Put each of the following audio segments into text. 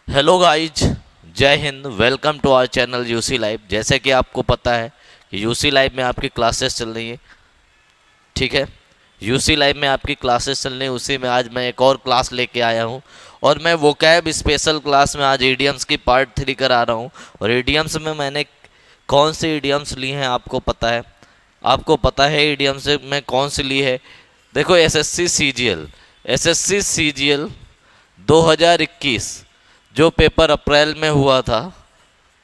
Hello guys, जय हिंद। Welcome to our channel UC live. जैसे कि आपको पता है कि यूसी लाइव में आपकी क्लासेस चल रही है, ठीक है। यूसी लाइव में आपकी क्लासेस चल रही है, उसी में आज मैं एक और क्लास लेके आया हूँ। और मैं वोकैब स्पेशल क्लास में आज इडियम्स की पार्ट 3 करा रहा हूँ। और इडियम्स में मैंने कौन से इडियम्स लिए हैं आपको पता है। आपको पता है इडियम्स में कौन सी ली है। देखो, एसएससी सीजीएल 2021 जो पेपर अप्रैल में हुआ था,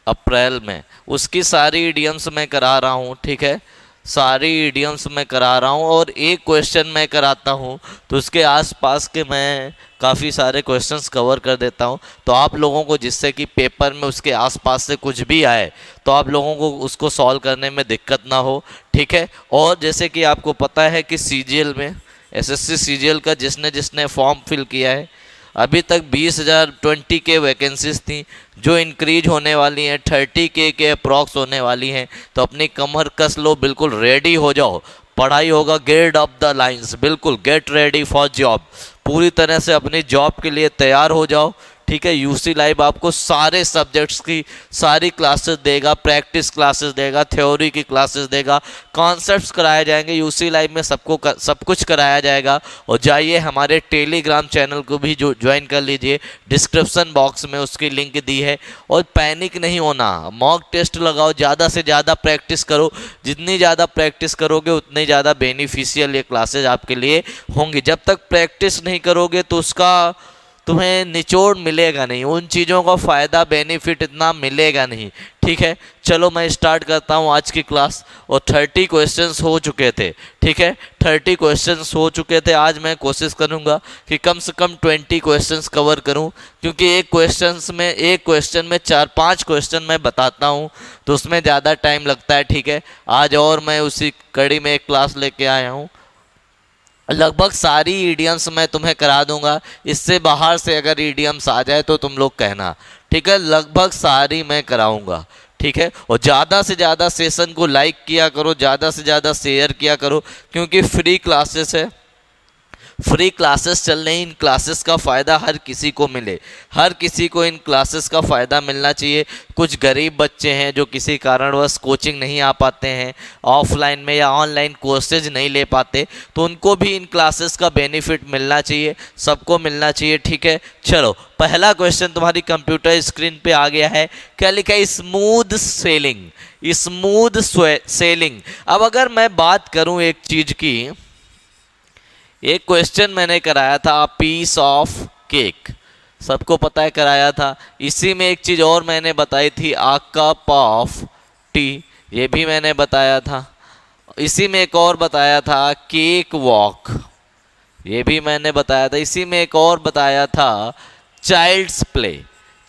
अप्रैल में, उसकी सारी इडियम्स मैं करा रहा हूँ, ठीक है। सारी इडियम्स मैं करा रहा हूँ और एक क्वेश्चन मैं कराता हूँ तो उसके आसपास के मैं काफ़ी सारे क्वेश्चंस कवर कर देता हूँ। तो आप लोगों को, जिससे कि पेपर में उसके आसपास से कुछ भी आए तो आप लोगों को उसको सॉल्व करने में दिक्कत ना हो, ठीक है। और जैसे कि आपको पता है कि सीजीएल में, एसएससी सीजीएल का जिसने जिसने फॉर्म फिल किया है, अभी तक 20,020 के वैकेंसीज थी जो इंक्रीज होने वाली हैं, 30 के अप्रॉक्स होने वाली हैं। तो अपनी कमर कस लो, बिल्कुल रेडी हो जाओ। पढ़ाई होगा, गेट अप द लाइंस, बिल्कुल गेट रेडी फॉर जॉब। पूरी तरह से अपनी जॉब के लिए तैयार हो जाओ, ठीक है। यूसी लाइव आपको सारे सब्जेक्ट्स की सारी क्लासेस देगा, प्रैक्टिस क्लासेस देगा, थ्योरी की क्लासेस देगा, कॉन्सेप्ट्स कराए जाएंगे। यूसी लाइव में सब कुछ कराया जाएगा। और जाइए हमारे टेलीग्राम चैनल को भी ज्वाइन कर लीजिए, डिस्क्रिप्शन बॉक्स में उसकी लिंक दी है। और पैनिक नहीं होना, मॉक टेस्ट लगाओ, ज़्यादा से ज़्यादा प्रैक्टिस करो। जितनी ज़्यादा प्रैक्टिस करोगे उतनी ज़्यादा बेनिफिशियल ये क्लासेज आपके लिए होंगी। जब तक प्रैक्टिस नहीं करोगे तो उसका तुम्हें निचोड़ मिलेगा नहीं, उन चीज़ों का फ़ायदा बेनिफिट इतना मिलेगा नहीं, ठीक है। चलो मैं स्टार्ट करता हूँ आज की क्लास। और 30 क्वेश्चंस हो चुके थे, ठीक है। 30 क्वेश्चंस हो चुके थे। आज मैं कोशिश करूँगा कि कम से कम 20 क्वेश्चंस कवर करूँ, क्योंकि एक क्वेश्चन में 4-5 क्वेश्चन मैं बताता हूँ तो उसमें ज़्यादा टाइम लगता है, ठीक है। आज और मैं उसी कड़ी में एक क्लास लेके आया हूँ। लगभग सारी ईडियम्स मैं तुम्हें करा दूंगा। इससे बाहर से अगर ईडियम्स आ जाए तो तुम लोग कहना, ठीक है। लगभग सारी मैं कराऊंगा, ठीक है। और ज़्यादा से ज़्यादा सेशन को लाइक किया करो, ज़्यादा से ज़्यादा शेयर किया करो, क्योंकि फ्री क्लासेस है, फ्री क्लासेस चल रही। इन क्लासेस का फ़ायदा हर किसी को मिले, हर किसी को इन क्लासेस का फ़ायदा मिलना चाहिए। कुछ गरीब बच्चे हैं जो किसी कारणवश कोचिंग नहीं आ पाते हैं, ऑफलाइन में या ऑनलाइन कोर्सेज नहीं ले पाते, तो उनको भी इन क्लासेस का बेनिफिट मिलना चाहिए, सबको मिलना चाहिए, ठीक है। चलो, पहला क्वेश्चन तुम्हारी कंप्यूटर स्क्रीन पे आ गया है। क्या लिखा है? Smooth selling, smooth selling. अब अगर मैं बात करूं एक चीज़ की, एक क्वेश्चन मैंने कराया था, पीस ऑफ केक, सबको पता है कराया था। इसी में एक चीज़ और मैंने बताई थी, आ कप ऑफ टी, ये भी मैंने बताया था। इसी में एक और बताया था, केक वॉक, ये भी मैंने बताया था। इसी में एक और बताया था, चाइल्ड्स प्ले,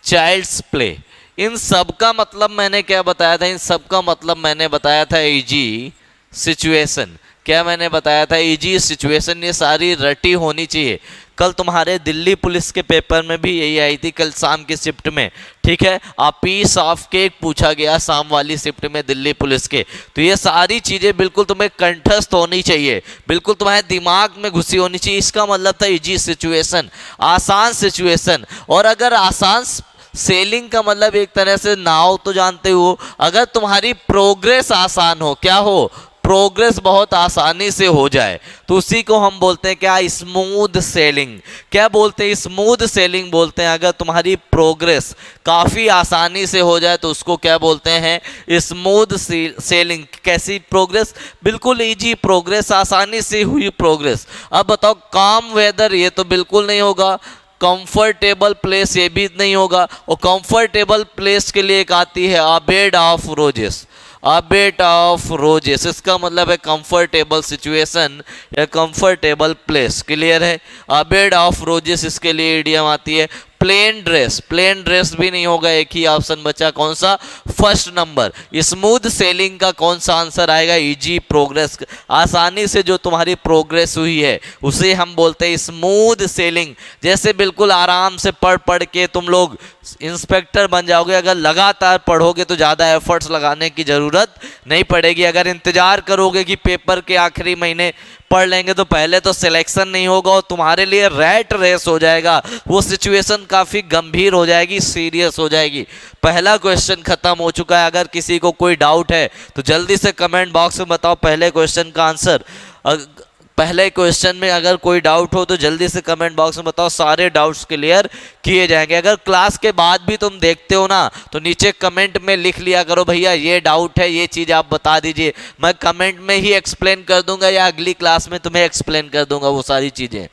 चाइल्ड्स प्ले। इन सब का मतलब मैंने क्या बताया था? इन सब का मतलब मैंने बताया था इजी सिचुएशन। क्या मैंने बताया था? Easy situation. ये सारी रटी होनी चाहिए। कल तुम्हारे दिल्ली पुलिस के पेपर में भी यही आई थी, कल शाम की शिफ्ट में, ठीक है। आ पीस ऑफ केक पूछा गया शाम वाली शिफ्ट में दिल्ली पुलिस के। तो ये सारी चीज़ें बिल्कुल तुम्हें कंठस्थ होनी चाहिए, बिल्कुल तुम्हारे दिमाग में घुसी होनी चाहिए। इसका मतलब था इजी सिचुएशन, आसान सिचुएशन। और अगर आसान सेलिंग का मतलब एक तरह से नाव तो जानते हो, अगर तुम्हारी प्रोग्रेस आसान हो, क्या हो? प्रोग्रेस बहुत आसानी से हो जाए, तो उसी को हम बोलते हैं क्या? Smooth selling. क्या बोलते हैं? स्मूथ सेलिंग बोलते हैं। अगर तुम्हारी प्रोग्रेस काफ़ी आसानी से हो जाए तो उसको क्या बोलते हैं? Smooth selling. कैसी प्रोग्रेस? बिल्कुल इजी प्रोग्रेस, आसानी से हुई प्रोग्रेस। अब बताओ, काम वेदर, ये तो बिल्कुल नहीं होगा। कंफर्टेबल प्लेस, ये भी नहीं होगा। और कंफर्टेबल प्लेस के लिए एक आती है, a bed of roses, a bed of roses. इसका मतलब है कंफर्टेबल सिचुएशन या कंफर्टेबल प्लेस। क्लियर है? अ बेड ऑफ रोजेस इसके लिए इडियम आती है। प्लेन ड्रेस, प्लेन ड्रेस भी नहीं होगा। एक ही ऑप्शन बचा, कौन सा? First number. स्मूथ सेलिंग का कौन सा आंसर आएगा? Easy progress. आसानी से जो तुम्हारी प्रोग्रेस हुई है उसे हम बोलते हैं स्मूथ सेलिंग। जैसे बिल्कुल आराम से पढ़ पढ़ के तुम लोग इंस्पेक्टर बन जाओगे। अगर लगातार पढ़ोगे तो ज़्यादा एफर्ट्स लगाने की ज़रूरत नहीं पड़ेगी। अगर इंतज़ार करोगे कि पेपर के आखिरी महीने पढ़ लेंगे तो पहले तो सिलेक्शन नहीं होगा और तुम्हारे लिए रैट रेस हो जाएगा, वो सिचुएशन काफ़ी गंभीर हो जाएगी, सीरियस हो जाएगी। पहला क्वेश्चन खत्म हो चुका है। अगर किसी को कोई डाउट है तो जल्दी से कमेंट बॉक्स में बताओ पहले क्वेश्चन का आंसर। पहले क्वेश्चन में अगर कोई डाउट हो तो जल्दी से कमेंट बॉक्स में बताओ, सारे डाउट्स क्लियर किए जाएंगे। अगर क्लास के बाद भी तुम देखते हो ना तो नीचे कमेंट में लिख लिया करो भैया ये डाउट है, ये चीज़ आप बता दीजिए, मैं कमेंट में ही एक्सप्लेन कर दूंगा या अगली क्लास में तुम्हें एक्सप्लेन कर दूंगा वो सारी चीज़ें।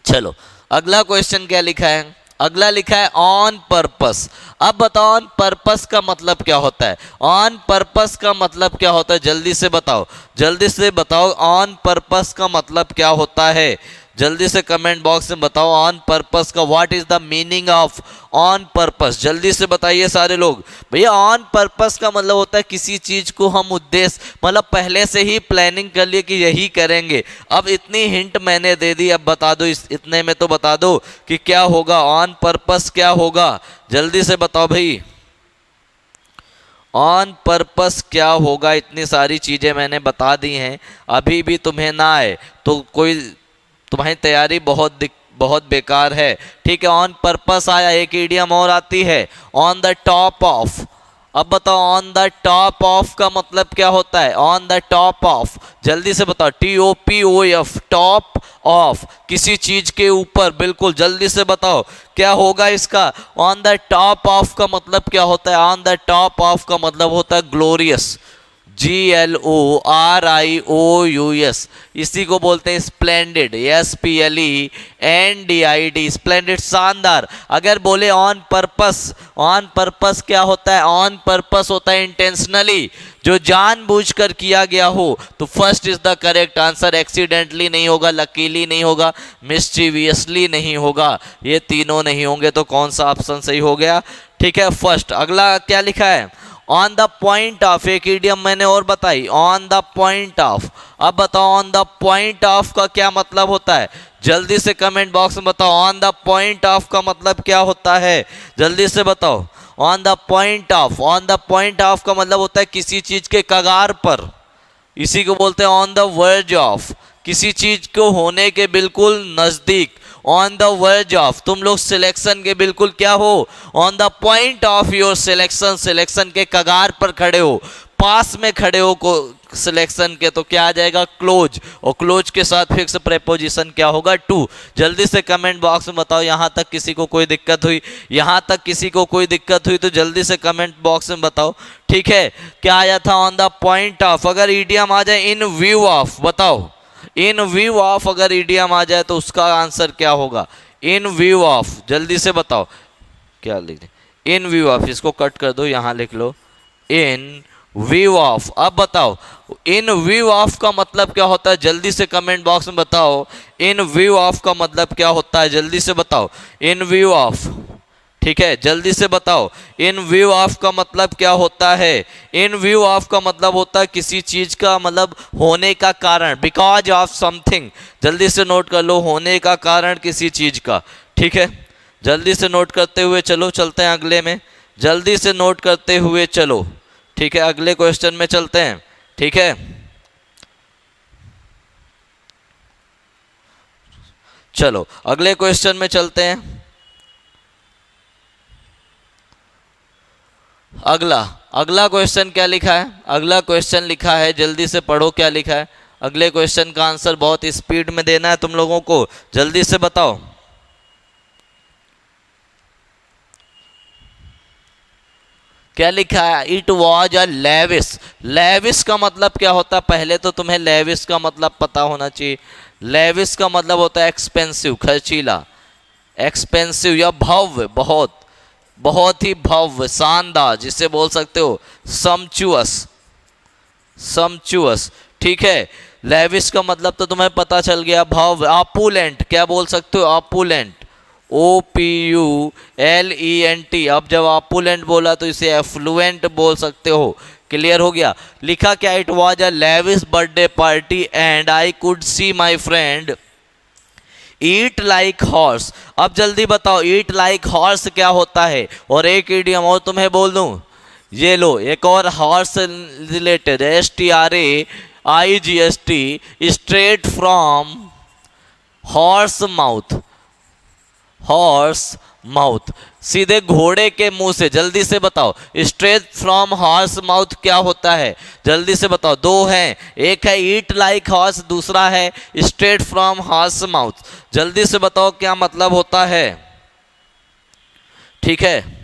चलो अगला क्वेश्चन क्या लिखा है, अगला लिखा है ऑन पर्पस। अब बताओ ऑन पर्पस का मतलब क्या होता है, ऑन पर्पस का मतलब क्या होता है, जल्दी से बताओ, जल्दी से बताओ ऑन पर्पस का मतलब क्या होता है, जल्दी से कमेंट बॉक्स में बताओ ऑन पर्पस का what is the meaning of on purpose, जल्दी से बताइए सारे लोग। भैया ऑन पर्पस का मतलब होता है किसी चीज को हम उद्देश्य मतलब पहले से ही प्लानिंग कर लिए कि यही करेंगे। अब इतनी हिंट मैंने दे दी, अब बता दो इतने में तो बता दो कि क्या होगा, ऑन पर्पस क्या होगा, जल्दी से बताओ भाई ऑन पर्पस क्या होगा। इतनी सारी चीजें मैंने बता दी हैं, अभी भी तुम्हें ना आए तो कोई तुम्हारी तैयारी बहुत बेकार है। ठीक है, ऑन पर्पस आया, एक इडियम और आती है ऑन द टॉप ऑफ। अब बताओ ऑन द टॉप ऑफ का मतलब क्या होता है, ऑन द टॉप ऑफ, जल्दी से बताओ, TOPOF, टॉप ऑफ, किसी चीज के ऊपर, बिल्कुल जल्दी से बताओ क्या होगा इसका। ऑन द टॉप ऑफ का मतलब क्या होता है, ऑन द टॉप ऑफ का मतलब होता है ग्लोरियस, GLORIOUS, इसी को बोलते हैं स्प्लेंडेड, SPLENDID, स्प्लेंडेड, शानदार। अगर बोले ऑन पर्पस, ऑन पर्पस क्या होता है, ऑन पर्पस होता है इंटेंशनली, जो जानबूझकर किया गया हो। तो first is the correct answer, accidentally नहीं होगा, लकीली नहीं होगा, मिस्चीवियसली नहीं होगा, ये तीनों नहीं होंगे तो कौन सा ऑप्शन सही हो गया। ठीक है फर्स्ट। अगला क्या लिखा है, ऑन द पॉइंट ऑफ, एक इडियम मैंने और बताई, ऑन द पॉइंट ऑफ। अब बताओ ऑन द पॉइंट ऑफ का क्या मतलब होता है, जल्दी से कमेंट बॉक्स में बताओ ऑन द पॉइंट ऑफ का मतलब क्या होता है, जल्दी से बताओ on the point of. On the point of का मतलब होता है किसी चीज के कगार पर, इसी को बोलते हैं ऑन द वर्ज ऑफ, किसी चीज को होने के बिल्कुल नजदीक, ऑन द वर्ज ऑफ। तुम लोग सिलेक्शन के बिल्कुल क्या हो, on the point of your selection, selection के कगार पर खड़े हो, पास में खड़े हो को सिलेक्शन के, तो क्या आ जाएगा क्लोज, और क्लोज के साथ फिक्स प्रेपोजिशन क्या होगा टू। जल्दी से कमेंट बॉक्स में बताओ, यहां तक किसी को कोई दिक्कत हुई, यहां तक किसी को कोई दिक्कत हुई तो जल्दी से कमेंट बॉक्स में बताओ। ठीक है, क्या आया था ऑन द पॉइंट ऑफ। अगर ईडियम आ जाए इन व्यू ऑफ, बताओ इन व्यू ऑफ, अगर ईडियम आ जाए तो उसका आंसर क्या होगा, इन व्यू ऑफ, जल्दी से बताओ क्या लिख दें, इन व्यू ऑफ, इसको कट कर दो, यहां लिख लो इन व्यू ऑफ। अब बताओ इन व्यू ऑफ का मतलब क्या होता है, जल्दी से कमेंट बॉक्स में बताओ इन व्यू ऑफ का मतलब क्या होता है, जल्दी से बताओ इन व्यू ऑफ। ठीक है, जल्दी से बताओ इन व्यू ऑफ का मतलब क्या होता है। इन व्यू ऑफ का मतलब होता है किसी चीज का मतलब होने का कारण, बिकॉज ऑफ समथिंग, जल्दी से नोट कर लो, होने का कारण किसी चीज का। ठीक है, जल्दी से नोट करते हुए चलो, चलते हैं अगले में, जल्दी से नोट करते हुए चलो। ठीक है, अगले क्वेश्चन में चलते हैं। ठीक है, चलो अगले क्वेश्चन में चलते हैं। अगला क्वेश्चन क्या लिखा है, अगला क्वेश्चन लिखा है, जल्दी से पढ़ो क्या लिखा है। अगले क्वेश्चन का आंसर बहुत स्पीड में देना है तुम लोगों को, जल्दी से बताओ। क्या लिखा है, it was a levis. Levis का मतलब क्या होता है, पहले तो तुम्हें लेविस का मतलब पता होना चाहिए। लेविस का मतलब होता है एक्सपेंसिव, खर्चीला, एक्सपेंसिव या भव्य, बहुत बहुत ही भव्य, शानदार, जिसे बोल सकते हो सम्चुअस, सम्चुअस। ठीक है, लेविश का मतलब तो तुम्हें पता चल गया, भव्य, ऑपुलेंट, क्या बोल सकते हो, ऑपुलेंट, OPULENT। अब जब ऑपुलेंट बोला तो इसे एफ्लुएंट बोल सकते हो, क्लियर हो गया। लिखा क्या, it was a lavish birthday party and I could see my friend eat like horse. अब जल्दी बताओ ईट लाइक हॉर्स क्या होता है, और एक इडियम और तुम्हें बोल दूं, ये लो एक और horse related, STRA IGST, straight from horse mouth, horse mouth, सीधे घोड़े के मुंह से। जल्दी से बताओ, स्ट्रेट फ्रॉम हॉर्स माउथ क्या होता है? जल्दी से बताओ, दो हैं, एक है ईट लाइक हॉर्स, दूसरा है स्ट्रेट फ्रॉम हॉर्स माउथ। जल्दी से बताओ क्या मतलब होता है? ठीक है,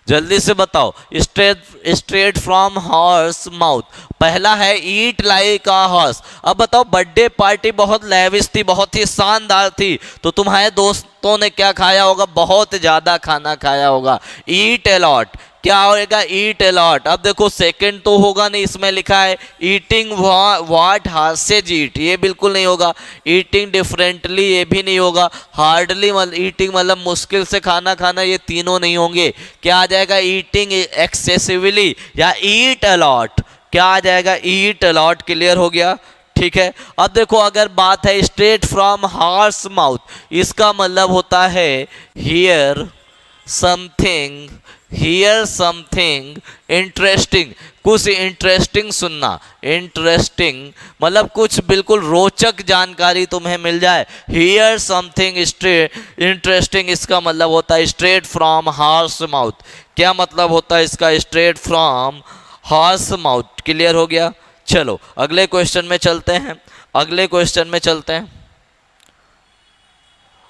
जल्दी से बताओ, स्ट्रेट फ्रॉम हॉर्स माउथ। पहला है ईट लाइक अ हॉर्स। अब बताओ, बर्थडे पार्टी बहुत लेविश थी, बहुत ही शानदार थी, तो तुम्हारे दोस्तों ने क्या खाया होगा? बहुत ज्यादा खाना खाया होगा। ईट अ लॉट, क्या होगा? ईट अ लॉट। अब देखो सेकंड तो होगा नहीं, इसमें लिखा है ईटिंग व्हाट हॉर्सेज ईट, ये बिल्कुल नहीं होगा। ईटिंग डिफरेंटली, ये भी नहीं होगा। हार्डली ईटिंग मतलब मुश्किल से खाना खाना, ये तीनों नहीं होंगे। क्या आ जाएगा? ईटिंग एक्सेसिवली या ईट अ लॉट। क्या आ जाएगा? ईट अ लॉट। क्लियर हो गया? ठीक है। अब देखो, अगर बात है स्ट्रेट फ्रॉम हॉर्स माउथ, इसका मतलब होता है here something, here something interesting, कुछ इंटरेस्टिंग सुनना। इंटरेस्टिंग मतलब कुछ बिल्कुल रोचक जानकारी तुम्हें मिल जाए। हियर समथिंग इंटरेस्टिंग, इसका मतलब होता है स्ट्रेट फ्रॉम हॉर्स माउथ। क्या मतलब होता है इसका? Straight from horse mouth. Clear हो गया? चलो अगले क्वेश्चन में चलते हैं, अगले क्वेश्चन में चलते हैं।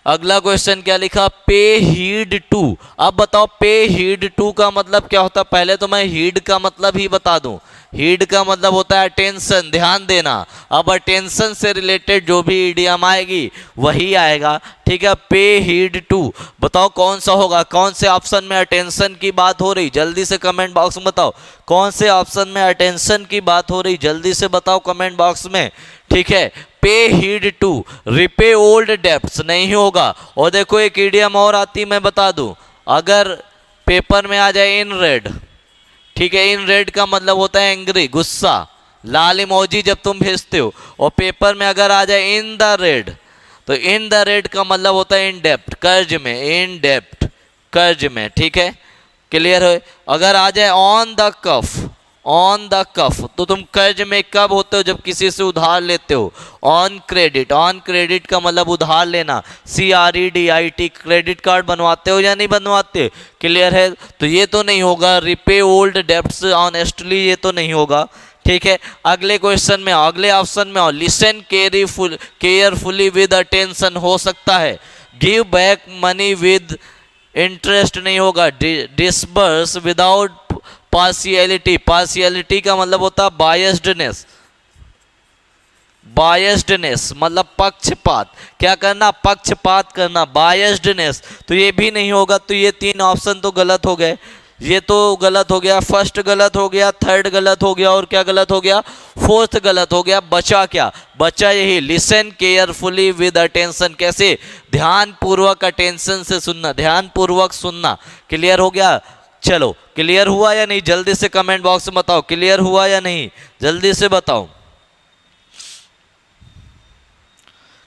अगला क्वेश्चन क्या लिखा? पे हीड टू। अब बताओ, पे हीड टू का मतलब क्या होता है? पहले तो मैं हीड का मतलब ही बता दूं। हीड का मतलब होता है अटेंशन, ध्यान देना। अब अटेंशन से रिलेटेड जो भी इडियम आएगी वही आएगा। ठीक है, पे हीड टू। बताओ कौन सा होगा? कौन से ऑप्शन में अटेंशन की बात हो रही? जल्दी से कमेंट बॉक्स में बताओ, कौन से ऑप्शन में अटेंशन की बात हो रही? जल्दी से बताओ कमेंट बॉक्स में। ठीक है, pay heed to. Repay old debts नहीं होगा। और देखो एक इडियम और आती, मैं बता दूं, अगर पेपर में आ जाए इन रेड, ठीक है, इन रेड का मतलब होता है एंग्री, गुस्सा, लाल इमोजी जब तुम भेजते हो। और पेपर में अगर आ जाए इन द रेड, तो इन द रेड का मतलब होता है इन डेप्ट, कर्ज में, इन डेप्ट, कर्ज में। ठीक है, क्लियर है? अगर आ जाए on the cuff, on the cuff, तो तुम कर्ज में कब होते हो? जब किसी से उधार लेते हो। ऑन क्रेडिट, ऑन क्रेडिट का मतलब उधार लेना, CREDIT। क्रेडिट कार्ड बनवाते हो या नहीं बनवाते? क्लियर है? तो ये तो नहीं होगा। रिपे ओल्ड डेब्ट्स ऑनेस्टली, ये तो नहीं होगा। ठीक है, अगले क्वेश्चन में, अगले ऑप्शन में, लिसन केयरफुली विद अटेंशन हो सकता है। Give back money with interest नहीं होगा। डिसबर्स विदाउट पार्शियलिटी, पार्शियलिटी का मतलब होता है बायस्डनेस, बायस्डनेस मतलब पक्षपात। क्या करना? पक्षपात करना, बायस्डनेस। तो ये भी नहीं होगा। तो ये तीन ऑप्शन तो गलत हो गए। ये तो गलत हो गया, फर्स्ट गलत हो गया, थर्ड गलत हो गया, और क्या गलत हो गया? फोर्थ गलत हो गया। बचा क्या? बचा यही, लिसन केयरफुली विद अटेंशन। कैसे? ध्यान पूर्वक, अटेंशन से सुनना, ध्यान पूर्वक सुनना। क्लियर हो गया? चलो, क्लियर हुआ या नहीं? जल्दी से कमेंट बॉक्स में बताओ, क्लियर हुआ या नहीं? जल्दी से बताओ।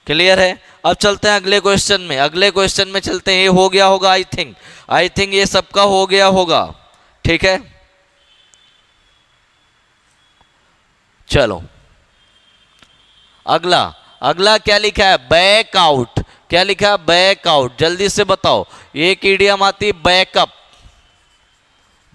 क्लियर है? अब चलते हैं अगले क्वेश्चन में, अगले क्वेश्चन में चलते हैं। ये हो गया होगा आई थिंक ये सबका हो गया होगा। ठीक है, चलो अगला, अगला क्या लिखा है? Back out. क्या लिखा है? Back out. जल्दी से बताओ, एक इडियम आती है बैकअप,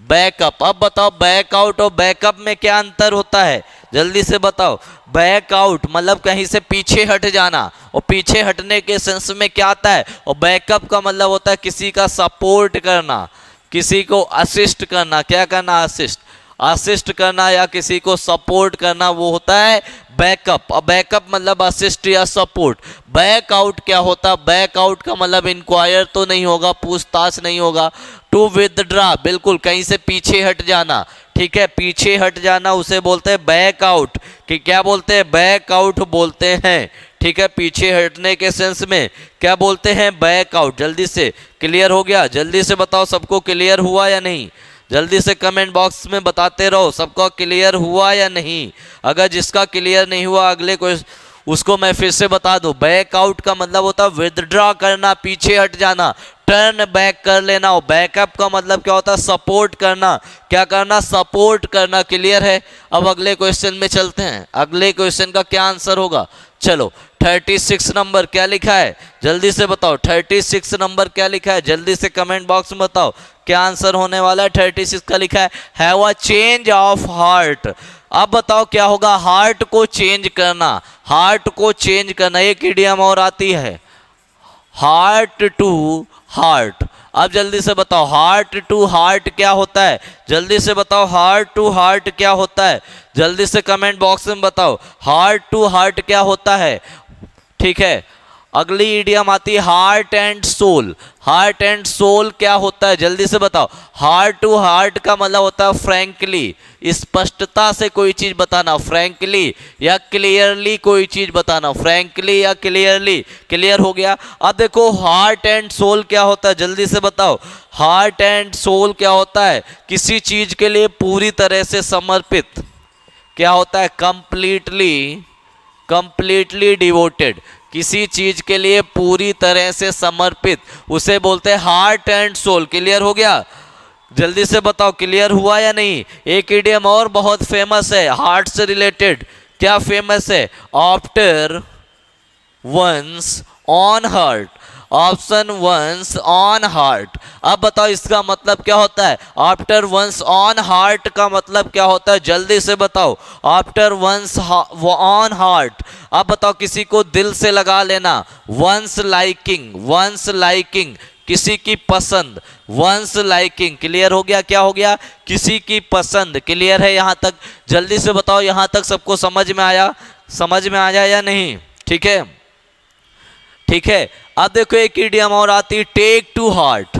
बैकअप। अब बताओ बैकआउट और बैकअप में क्या अंतर होता है? जल्दी से बताओ। बैकआउट मतलब कहीं से पीछे हट जाना, और पीछे हटने के सेंस में क्या आता है? और बैकअप का मतलब होता है किसी का सपोर्ट करना, किसी को असिस्ट करना। क्या करना? असिस्ट, असिस्ट करना या किसी को सपोर्ट करना, वो होता है बैकअप। और बैकअप मतलब असिस्ट या सपोर्ट। बैकआउट क्या होता? बैकआउट का मतलब इंक्वायर तो नहीं होगा, पूछताछ नहीं होगा। टू विदड्रा, बिल्कुल कहीं से पीछे हट जाना। ठीक है, पीछे हट जाना उसे बोलते हैं बैकआउट। कि क्या बोलते हैं? बैकआउट बोलते हैं। ठीक है, पीछे हटने के सेंस में क्या बोलते हैं? बैकआउट। जल्दी से क्लियर हो गया? जल्दी से बताओ, सबको क्लियर हुआ या नहीं? जल्दी से कमेंट बॉक्स में बताते रहो, सबको क्लियर हुआ या नहीं। अगर जिसका क्लियर नहीं हुआ अगले को उसको मैं फिर से बता दूं। बैकआउट का मतलब होता है विदड्रॉ करना, पीछे हट जाना। टर्न बैक कर लेना। बैकअप का मतलब क्या होता है? सपोर्ट करना। क्या करना? सपोर्ट करना। क्लियर है? अब अगले क्वेश्चन में चलते हैं। अगले क्वेश्चन का क्या आंसर होगा? चलो 36 नंबर क्या लिखा है जल्दी से बताओ। 36 नंबर क्या लिखा है जल्दी से कमेंट बॉक्स में बताओ क्या आंसर होने वाला है। 36 का लिखा है have a change of heart. अब बताओ क्या होगा? हार्ट को चेंज करना। हार्ट को चेंज करना। एक इडियम और आती है हार्ट टू हार्ट। अब जल्दी से बताओ हार्ट टू हार्ट क्या होता है? जल्दी से बताओ हार्ट टू हार्ट क्या होता है? जल्दी से कमेंट बॉक्स में बताओ हार्ट टू हार्ट क्या होता है। ठीक है, अगली इडियम आती है heart and soul. Heart and soul क्या होता है जल्दी से बताओ। हार्ट टू हार्ट का मतलब होता है फ्रैंकली, स्पष्टता से कोई चीज बताना। फ्रैंकली या क्लियरली कोई चीज बताना। फ्रैंकली या क्लियरली। क्लियर हो गया? अब देखो हार्ट एंड सोल क्या होता है जल्दी से बताओ। हार्ट एंड सोल क्या होता है? किसी चीज के लिए पूरी तरह से समर्पित। क्या होता है? Completely devoted. किसी चीज के लिए पूरी तरह से समर्पित, उसे बोलते हैं हार्ट एंड सोल। क्लियर हो गया? जल्दी से बताओ क्लियर हुआ या नहीं। एक इडियम और बहुत फेमस है हार्ट से रिलेटेड। क्या फेमस है? After one's own heart. Option one's own heart. अब बताओ इसका मतलब क्या होता है? आफ्टर वंस ऑन हार्ट का मतलब क्या होता है जल्दी से बताओ। After one's own heart. अब बताओ किसी को दिल से लगा लेना। वंस लाइकिंग किसी की पसंद। Once liking. क्लियर हो गया? क्या हो गया? किसी की पसंद। क्लियर है यहां तक? जल्दी से बताओ यहां तक सबको समझ में आया? समझ में आया या नहीं? ठीक है, ठीक है। अब देखो एक इडियम और आती है take to heart.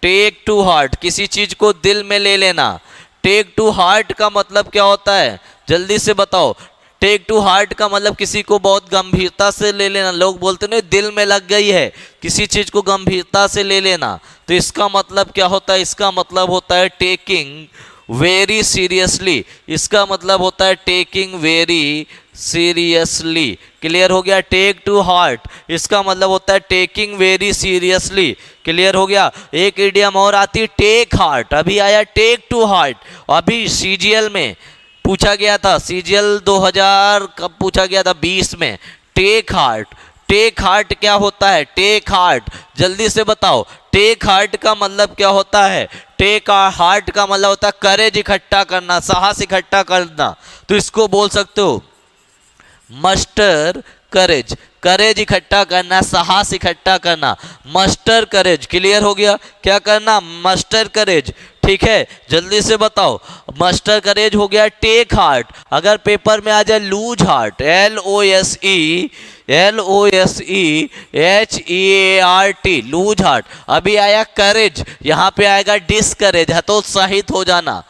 Take to heart किसी चीज को दिल में ले लेना। टेक टू हार्ट का मतलब क्या होता है जल्दी से बताओ। टेक टू हार्ट का मतलब किसी को बहुत गंभीरता से ले लेना। लोग बोलते ना दिल में लग गई है, किसी चीज को गंभीरता से ले लेना। तो इसका मतलब क्या होता है? इसका मतलब होता है टेकिंग वेरी सीरियसली। इसका मतलब होता है टेकिंग वेरी सीरियसली। क्लियर हो गया? टेक टू हार्ट इसका मतलब होता है टेकिंग वेरी सीरियसली। क्लियर हो गया? एक इडियम और आती है टेक हार्ट। अभी आया टेक टू हार्ट। अभी सीजीएल में पूछा गया था। सीजीएल 2000 कब पूछा गया था? 20 में। Take heart. टेक हार्ट क्या होता है? टेक हार्ट जल्दी से बताओ। टेक हार्ट का मतलब क्या होता है? टेक हार्ट का मतलब होता है करेज इकट्ठा करना, साहस इकट्ठा करना। तो इसको बोल सकते हो मस्टर करेज। करेज इकट्ठा करना, साहस इकट्ठा करना, मस्टर करेज। क्लियर हो गया? क्या करना? मस्टर करेज। ठीक है, जल्दी से बताओ। मस्टर करेज हो गया टेक हार्ट। अगर पेपर में आ जाए loose heart, LOSEHEART, loose heart. अभी आया करेज, यहां पे आएगा डिस्करेज, हतोत्साहित हो जाना।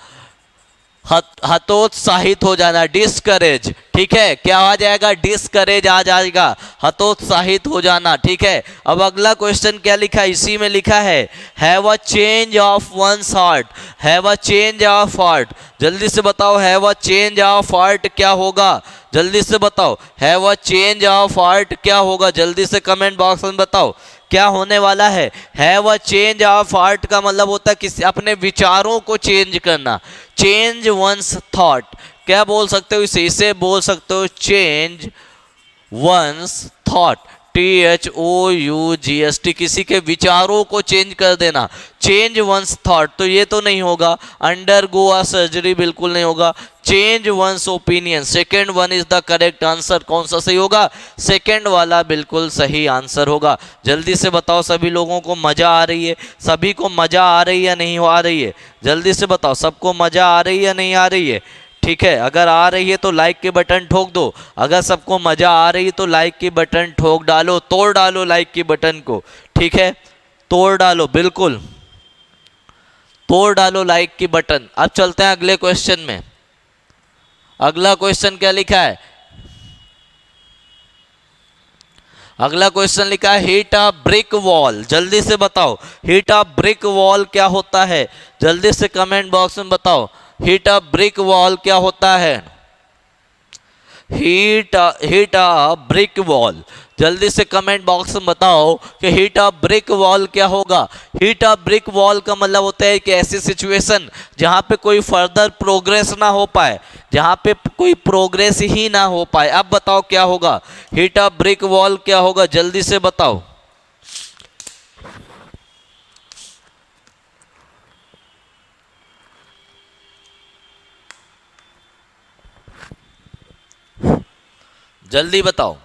हतोत्साहित हो जाना, डिस्करेज। ठीक है, क्या आ जाएगा? डिस्करेज आ जाएगा, हतोत्साहित हो जाना। ठीक है, अब अगला क्वेश्चन क्या लिखा है? इसी में लिखा है have a change of once heart. Have a change of heart जल्दी से बताओ। Have a change of heart क्या होगा जल्दी से बताओ। Have a change of heart क्या होगा जल्दी से कमेंट बॉक्स में बताओ क्या होने वाला है। Have a change of heart का मतलब होता है किसी अपने विचारों को चेंज करना। चेंज वंस थॉट क्या बोल सकते हो इसे बोल सकते हो चेंज वंस थॉट। THOUGHT किसी के विचारों को चेंज कर देना। चेंज वंस थॉट तो ये तो नहीं होगा। अंडरगो अ सर्जरी बिल्कुल नहीं होगा। Change once opinion, second one is the correct answer. कौन सा सही होगा? सेकेंड वाला बिल्कुल सही आंसर होगा। जल्दी से बताओ सभी लोगों को मजा आ रही है? सभी को मजा आ रही है या नहीं आ रही है? जल्दी से बताओ सबको मजा आ रही है या नहीं आ रही है? ठीक है, अगर आ रही है तो लाइक के बटन ठोक दो। अगर सबको मजा आ रही है तो लाइक की बटन ठोक डालो, तोड़ डालो लाइक की बटन को। ठीक है, तोड़ डालो, बिल्कुल तोड़ डालो लाइक की बटन। अब चलते हैं अगले क्वेश्चन में। अगला क्वेश्चन क्या लिखा है? अगला क्वेश्चन लिखा है हिट अ ब्रिक वॉल। जल्दी से बताओ हिट अ ब्रिक वॉल क्या होता है? जल्दी से कमेंट बॉक्स में बताओ हिट अ ब्रिक वॉल क्या होता है? हिट अ ब्रिक वॉल। जल्दी से कमेंट बॉक्स में बताओ कि हिट अ ब्रिक वॉल क्या होगा। हिट अ ब्रिक वॉल का मतलब होता है कि ऐसी सिचुएशन जहां पे कोई फर्दर प्रोग्रेस ना हो पाए, जहां पे कोई प्रोग्रेस ही ना हो पाए। अब बताओ क्या होगा, हिट अ ब्रिक वॉल क्या होगा, जल्दी से बताओ। जल्दी बताओ।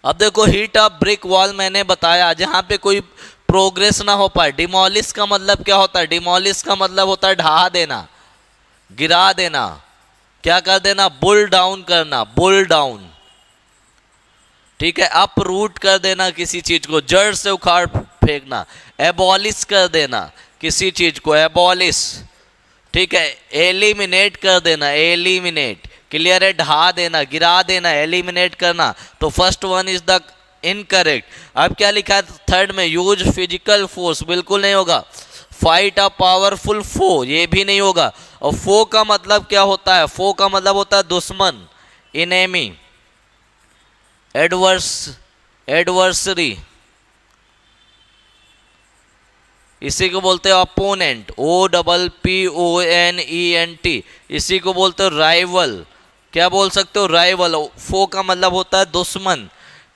अब देखो हिट अ ब्रिक वॉल मैंने बताया जहां पे कोई प्रोग्रेस ना हो पाए। डिमोलिश का मतलब क्या होता है, डिमोलिश का मतलब होता है ढहा देना, गिरा देना, क्या कर देना, बुल डाउन करना, बुल डाउन। ठीक है, अप रूट कर देना किसी चीज को, जड़ से उखाड़ फेंकना। एबॉलिश कर देना किसी चीज को, एबॉलिश। ठीक है, एलिमिनेट कर देना, एलिमिनेट। क्लियर है, ढहा देना, गिरा देना, एलिमिनेट करना। तो first one is the incorrect. अब क्या लिखा है थर्ड में, यूज फिजिकल फोर्स, बिल्कुल नहीं होगा। फाइट अ पावरफुल फो, ये भी नहीं होगा। और फो का मतलब क्या होता है, फो का मतलब होता है दुश्मन, इनेमी, एडवर्सरी, इसी को बोलते हैं अपोनेंट, OPPONENT। इसी को बोलते हो राइवल। क्या बोल सकते हो, राइवल। फो का मतलब होता है दुश्मन।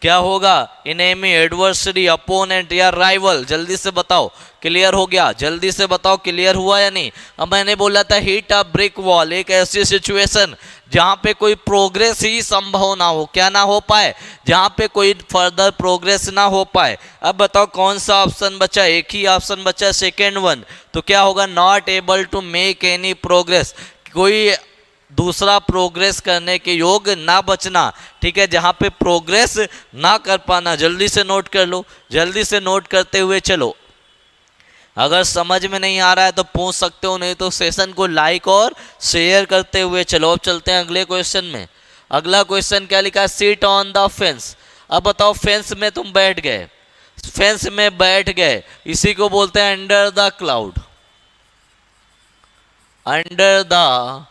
क्या होगा, इनेमी, एडवर्सरी, अपोनेंट या राइवल। जल्दी से बताओ, क्लियर हो गया, जल्दी से बताओ क्लियर हुआ या नहीं। अब मैंने बोला था हिट अ ब्रिक वॉल, एक ऐसी सिचुएशन जहां पे कोई प्रोग्रेस ही संभव ना हो, क्या ना हो पाए, जहां पे कोई फर्दर प्रोग्रेस ना हो पाए। अब बताओ कौन सा ऑप्शन बचा, एक ही ऑप्शन बचा, सेकेंड वन। तो क्या होगा, not able to make any progress, कोई दूसरा प्रोग्रेस करने के योग ना बचना। ठीक है, जहां पे प्रोग्रेस ना कर पाना। जल्दी से नोट कर लो, जल्दी से नोट करते हुए चलो। अगर समझ में नहीं आ रहा है तो पूछ सकते हो, नहीं तो सेशन को लाइक और शेयर करते हुए चलो। अब चलते हैं अगले क्वेश्चन में। अगला क्वेश्चन क्या लिखा है, सीट ऑन द फेंस। अब बताओ फेंस में तुम बैठ गए, फेंस में बैठ गए, इसी को बोलते हैं under the cloud, under the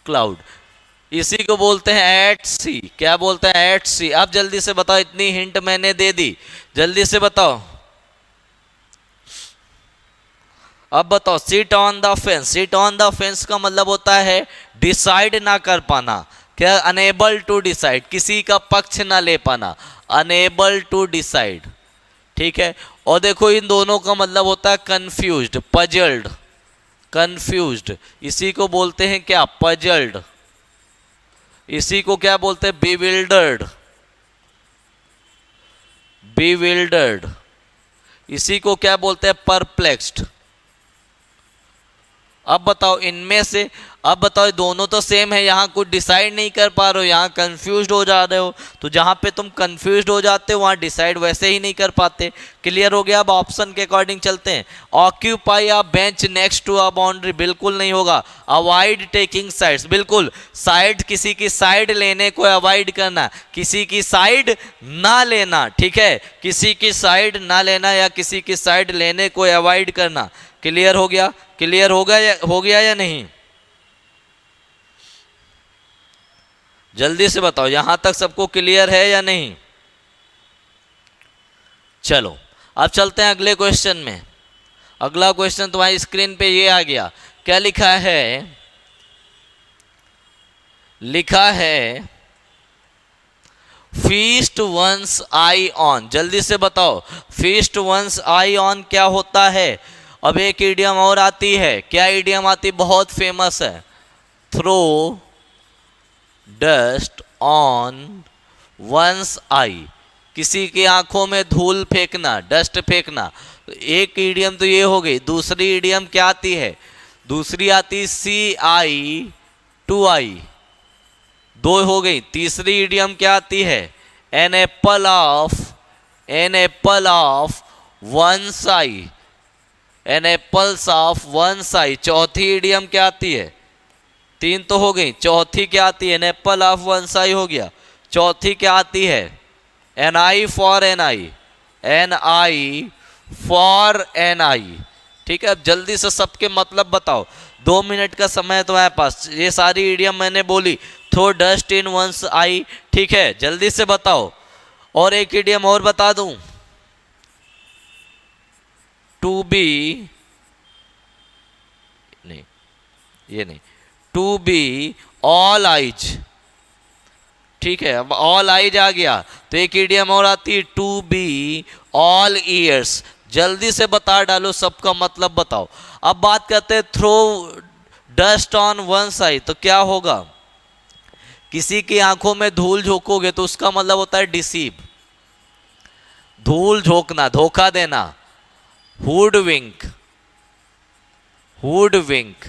cloud. इसी को बोलते हैं एट सी। क्या बोलते हैं, एट सी। अब जल्दी से बताओ, इतनी हिंट मैंने दे दी, जल्दी से बताओ। अब बताओ, seat on the fence, seat on the fence का मतलब होता है डिसाइड ना कर पाना। क्या, अनेबल टू डिसाइड, किसी का पक्ष ना ले पाना, अनेबल टू डिसाइड। ठीक है, और देखो इन दोनों का मतलब होता है कंफ्यूज्ड, पजल्ड, कंफ्यूज्ड। इसी को बोलते हैं क्या, पजल्ड। इसी को क्या बोलते हैं, बिविल्डर्ड, बिविल्डर्ड। इसी को क्या बोलते हैं, परप्लेक्स्ड। अब बताओ इनमें से, अब बताओ दोनों तो सेम है, यहाँ कुछ डिसाइड नहीं कर पा रहे हो, यहाँ कंफ्यूज्ड हो जा रहे हो। तो जहाँ पे तुम कंफ्यूज्ड हो जाते हो वहाँ डिसाइड वैसे ही नहीं कर पाते। क्लियर हो गया। अब ऑप्शन के अकॉर्डिंग चलते हैं। Occupy a bench next to a boundary, बिल्कुल नहीं होगा। अवॉइड टेकिंग साइड्स, बिल्कुल। साइड, किसी की साइड लेने को अवॉइड करना, किसी की साइड ना लेना। ठीक है, किसी की साइड ना लेना या किसी की साइड लेने को अवॉइड करना। क्लियर हो गया, क्लियर हो गया या नहीं, जल्दी से बताओ। यहां तक सबको क्लियर है या नहीं। चलो अब चलते हैं अगले क्वेश्चन में। अगला क्वेश्चन तुम्हारी स्क्रीन पे ये आ गया। क्या लिखा है, लिखा है फीस्ट वंस आई ऑन। जल्दी से बताओ, फीस्ट वंस आई ऑन क्या होता है। अब एक इडियम और आती है, क्या इडियम आती, बहुत फेमस है, throw dust on one's eye, किसी की आंखों में धूल फेंकना, डस्ट फेंकना। तो एक इडियम तो ये हो गई। दूसरी इडियम क्या आती है, दूसरी आती CI2I, दो हो गई। तीसरी इडियम क्या आती है, an apple of one eye, an apples of one eye. चौथी इडियम क्या आती है, तीन तो हो गई, चौथी क्या आती है, an apple of one eye हो गया। चौथी क्या आती है, an eye for an eye, an eye for an eye. ठीक है, अब जल्दी से सबके मतलब बताओ, 2 मिनट का समय है तुम्हारे पास। ये सारी इडियम मैंने बोली, throw dust in one's eye, ठीक है, जल्दी से बताओ। और एक इडियम और बता दूं, टू बी, नहीं ये नहीं, टू बी ऑल आइज, ठीक है, अब ऑल आइज आ गया तो एक इडियम और आती है, टू बी ऑल ईयर्स। जल्दी से बता डालो, सबका मतलब बताओ। अब बात करते हैं throw dust on one side, तो क्या होगा, किसी की आंखों में धूल झोंकोगे तो उसका मतलब होता है डिसीव, धूल झोंकना, धोखा देना, हुड विंक, हुड विंक।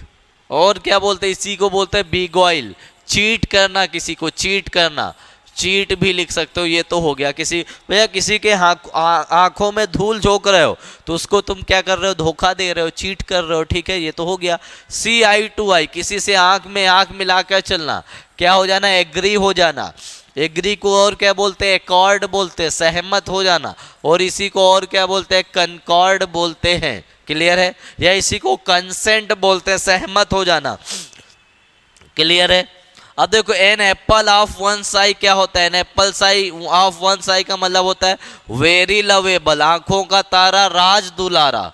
और क्या बोलते हैं, इसी को बोलते हैं बिगॉइल, चीट करना, किसी को चीट करना, चीट भी लिख सकते हो। ये तो हो गया, किसी भैया किसी के आंखों में धूल झोंक रहे हो तो उसको तुम क्या कर रहे हो, धोखा दे रहे हो, चीट कर रहे हो, ठीक है, ये तो हो गया। सी आई टू आई, किसी से आंख में आंख मिलाकर चलना, क्या हो जाना, एग्री हो जाना। एग्री को और क्या बोलते हैं, एकॉर्ड बोलते हैं, सहमत हो जाना। और इसी को और क्या बोलते हैं, कनकॉर्ड बोलते हैं, क्लियर है। या इसी को कंसेंट बोलते हैं, सहमत हो जाना, क्लियर है। अब देखो, an apple of one eye क्या होता है, an apple eye of one eye का मतलब होता है वेरी लवेबल, आंखों का तारा, राज दुलारा,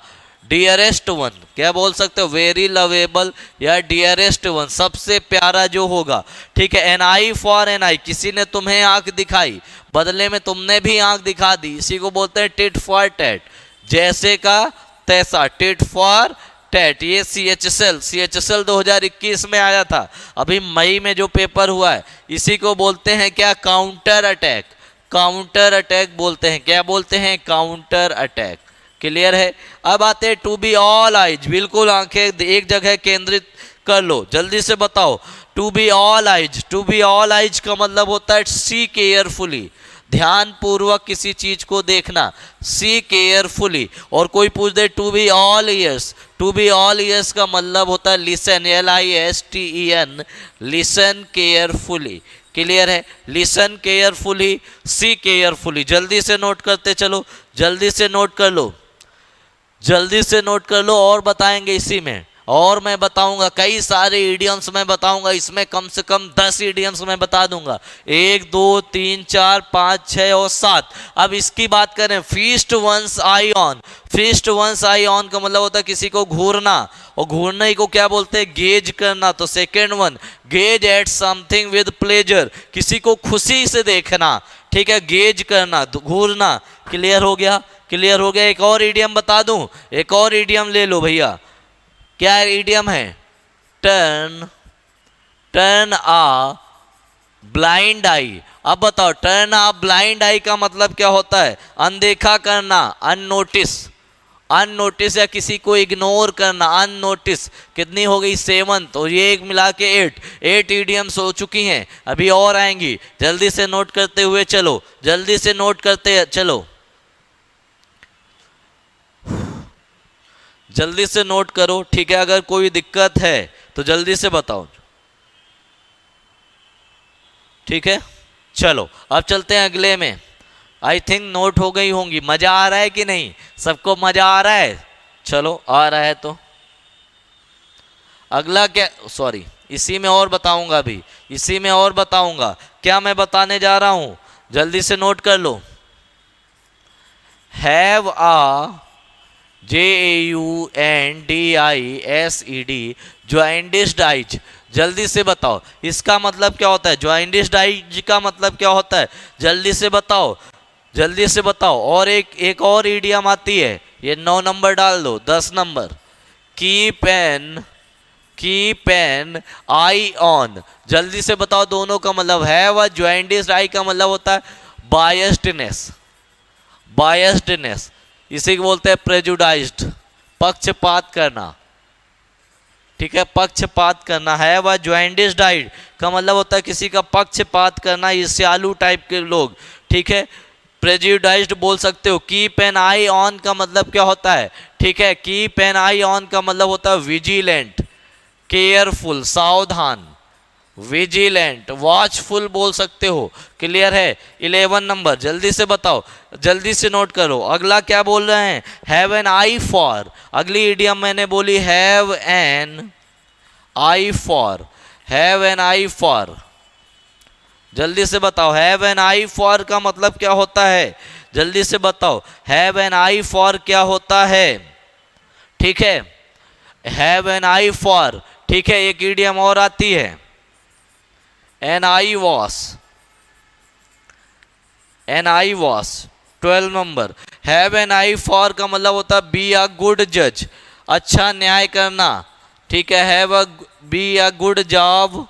डियरेस्ट वन, क्या बोल सकते हो, वेरी लवेबल या डियरेस्ट वन, सबसे प्यारा जो होगा, ठीक है। एन आई फॉर एन आई, किसी ने तुम्हें आंख दिखाई, बदले में तुमने भी आंख दिखा दी, इसी को बोलते हैं टिट फॉर टैट, जैसे का तैसा, टिट फॉर टैट। ये CHSL 2021 में आया था, अभी मई में जो पेपर हुआ है, इसी को बोलते हैं क्या, काउंटर अटैक, काउंटर अटैक बोलते हैं, क्या बोलते हैं, काउंटर अटैक, क्लियर है। अब आते हैं टू बी ऑल आइज, बिल्कुल आंखें एक जगह केंद्रित कर लो, जल्दी से बताओ। To be all eyes, to be all eyes का मतलब होता है सी केयरफुली, ध्यान पूर्वक किसी चीज को देखना, सी केयरफुली। और कोई पूछ दे to be all years, to be all years का मतलब होता है listen, LISTEN, listen carefully, clear है, लिसन केयरफुली, सी केयरफुली। जल्दी से नोट करते चलो, जल्दी से नोट कर लो, जल्दी से नोट कर लो। और बताएंगे इसी में, और मैं बताऊंगा कई सारे इडियम्स मैं बताऊंगा, इसमें कम से कम 10 इडियम्स मैं बता दूंगा, 1 2 3 4 5 6 और 7। अब इसकी बात करें, feast one's eye on, feast one's eye on का मतलब होता है किसी को घूरना, और घूरने को क्या बोलते हैं, गेज करना। तो second one, gaze at something with pleasure, किसी को खुशी से देखना, ठीक है, गेज करना, घूरना, क्लियर हो गया, क्लियर हो गया। एक और इडियम बता दूं, एक और इडियम ले लो भैया, क्या इडियम है, टर्न, टर्न आ ब्लाइंड आई। अब बताओ, टर्न आ ब्लाइंड आई का मतलब क्या होता है, अनदेखा करना, अननोटिस, अननोटिस या किसी को इग्नोर करना, अननोटिस। कितनी हो गई, 7, तो ये एक मिला के 8 इडियम्स हो चुकी हैं, अभी और आएंगी, जल्दी से नोट करते हुए चलो, जल्दी से नोट करते चलो, जल्दी से नोट करो, ठीक है। अगर कोई दिक्कत है तो जल्दी से बताओ, ठीक है। चलो अब चलते हैं अगले में, आई थिंक नोट हो गई होंगी। मजा आ रहा है कि नहीं, सबको मजा आ रहा है, चलो आ रहा है तो अगला क्या, सॉरी इसी में और बताऊंगा, अभी इसी में और बताऊंगा, क्या मैं बताने जा रहा हूं, जल्दी से नोट कर लो। हैव आ JAUNDISED, ज्वाइंटिस्ड आइज, जल्दी से बताओ इसका मतलब क्या होता है, ज्वाइंटिस्ड आइज का मतलब क्या होता है, जल्दी से बताओ, जल्दी से बताओ। और एक और इडियम आती है, ये 9 नंबर डाल दो, 10 number, keep an I on, जल्दी से बताओ दोनों का मतलब है। वह ज्वाइंटिस्ड आई का मतलब होता है बायस्डनेस, बायस्डनेस, इसी को बोलते हैं प्रेजुडाइज्ड, पक्षपात करना, ठीक है, पक्षपात करना है। वह ज्वाइंटिस्ड आई का मतलब होता है किसी का पक्षपात करना, ईर्ष्यालु टाइप के लोग, ठीक है, प्रेजुडाइज्ड बोल सकते हो। कीप एन आई ऑन का मतलब क्या होता है, ठीक है, कीप एन आई ऑन का मतलब होता है विजिलेंट, केयरफुल, सावधान, विजिलेंट, वॉचफुल बोल सकते हो, क्लियर है। 11 नंबर, जल्दी से बताओ, जल्दी से नोट करो। अगला क्या बोल रहे हैं, हैव एन आई फॉर, अगली इडियम मैंने बोली have an eye for, have an eye for, जल्दी से बताओ। हैव एन आई फॉर का मतलब क्या होता है? जल्दी से बताओ, हैव एन आई फॉर क्या होता है? ठीक है, हैव एन आई फॉर। ठीक है, एक ईडियम और आती है, an eye wash. An eye wash 12 number. Have an eye for का मतलब होता है बी अ गुड जज, अच्छा न्याय करना। ठीक है, have a be a good job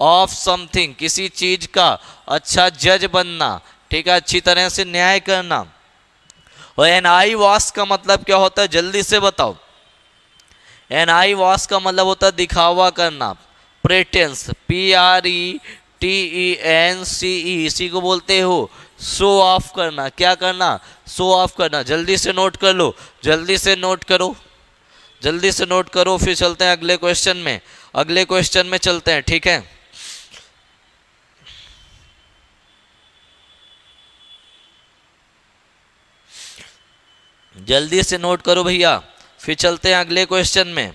of something, किसी चीज का अच्छा जज बनना। ठीक है, अच्छी तरह से न्याय करना। और एन आई वॉस का मतलब क्या होता है? जल्दी से बताओ। एन आई वॉस का मतलब होता है दिखावा करना, प्रेटेंस, PRETENCE, इसी को बोलते हो शो ऑफ करना। क्या करना? शो ऑफ करना। जल्दी से नोट कर लो, जल्दी से नोट करो, जल्दी से नोट करो, फिर चलते हैं अगले क्वेश्चन में। अगले क्वेश्चन में चलते हैं, ठीक है। जल्दी से नोट करो भैया, फिर चलते हैं अगले क्वेश्चन में।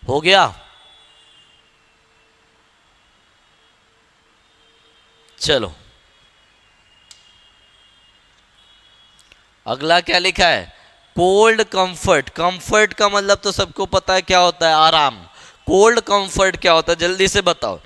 हो गया? चलो, अगला क्या लिखा है? Cold comfort. कंफर्ट का मतलब तो सबको पता है क्या होता है? आराम। कोल्ड कंफर्ट क्या होता है? जल्दी से बताओ।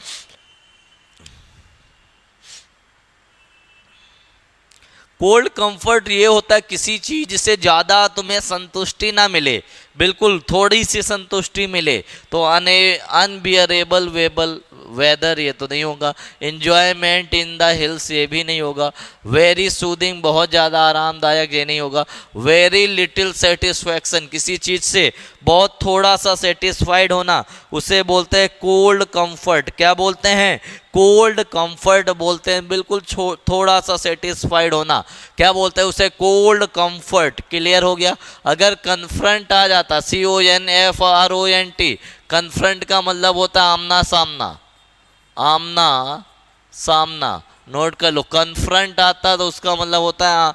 कोल्ड कंफर्ट ये होता है किसी चीज से ज्यादा तुम्हें संतुष्टि ना मिले, बिल्कुल थोड़ी सी संतुष्टि मिले, तो अनबियरेबल वेबल वेदर ये तो नहीं होगा। इंजॉयमेंट इन द हिल्स ये भी नहीं होगा। वेरी सूदिंग बहुत ज़्यादा आरामदायक ये नहीं होगा। वेरी लिटिल सेटिस्फैक्शन किसी चीज़ से बहुत थोड़ा सा सेटिस्फाइड होना, उसे बोलते हैं कोल्ड कंफर्ट। क्या बोलते हैं? कोल्ड कंफर्ट बोलते हैं। बिल्कुल थोड़ा सा सेटिस्फाइड होना, क्या बोलते हैं उसे? Cold comfort. क्लियर हो गया? अगर कन्फ्रंट आ जाता, CONFRONT, कन्फ्रंट का मतलब होता है आमना सामना। आमना सामना, नोट कर लो। कन्फ्रंट आता तो उसका मतलब होता है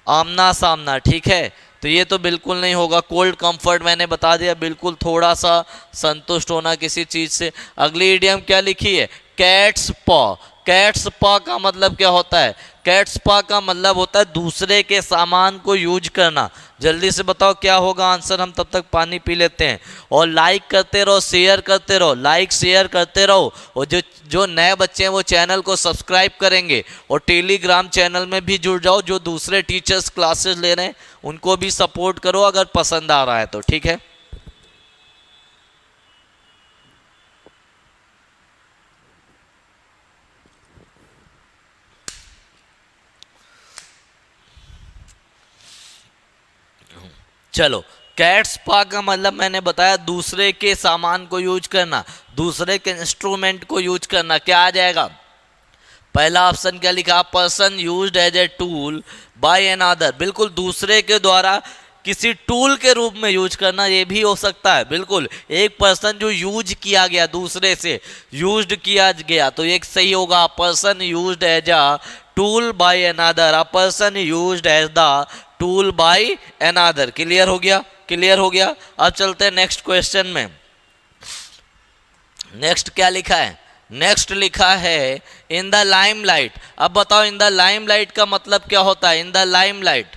आमना सामना। ठीक है, तो ये तो बिल्कुल नहीं होगा। कोल्ड कंफर्ट मैंने बता दिया, बिल्कुल थोड़ा सा संतुष्ट होना किसी चीज से। अगली इडियम क्या लिखी है? कैट्स पॉ। कैट्स पॉ का मतलब क्या होता है? कैट्स पॉ का मतलब होता है दूसरे के सामान को यूज करना। जल्दी से बताओ क्या होगा आंसर, हम तब तक पानी पी लेते हैं। और लाइक करते रहो, शेयर करते रहो, लाइक शेयर करते रहो। और जो जो नए बच्चे हैं वो चैनल को सब्सक्राइब करेंगे, और टेलीग्राम चैनल में भी जुड़ जाओ। जो दूसरे टीचर्स क्लासेस ले रहे हैं उनको भी सपोर्ट करो अगर पसंद आ रहा है तो। ठीक है, चलो। कैट्स पा का मतलब मैंने बताया दूसरे के सामान को यूज करना, दूसरे के इंस्ट्रूमेंट को यूज करना। क्या आ जाएगा? पहला ऑप्शन क्या लिखा? Person used as a tool by another. बिल्कुल दूसरे के द्वारा किसी टूल के रूप में यूज करना, ये भी हो सकता है। बिल्कुल एक पर्सन जो यूज किया गया, दूसरे से यूज्ड किया गया, तो एक सही होगा। Person used as a tool by another. A person used as the tool by another. Clear हो गया? क्लियर हो गया। अब चलते हैं नेक्स्ट क्वेश्चन में। नेक्स्ट क्या लिखा है? नेक्स्ट लिखा है इन द लाइमलाइट। अब बताओ इन द लाइमलाइट का मतलब क्या होता है? In the limelight,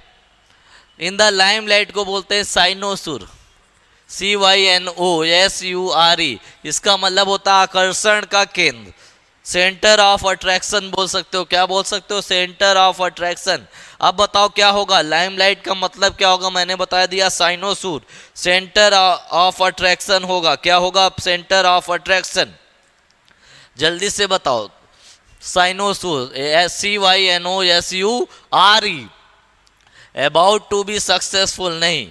in the limelight को बोलते हैं साइनोसुर। CYNOSURE। इसका मतलब होता है आकर्षण का केंद्र, सेंटर ऑफ अट्रैक्शन बोल सकते हो। क्या बोल सकते हो? Centre of attraction. अब बताओ क्या होगा? लाइमलाइट का मतलब क्या होगा? मैंने बता दिया साइनोसूर, सेंटर ऑफ अट्रैक्शन होगा। क्या होगा? Centre of attraction. जल्दी से बताओ। Cynosure, SCYNOSURE। About to be successful नहीं,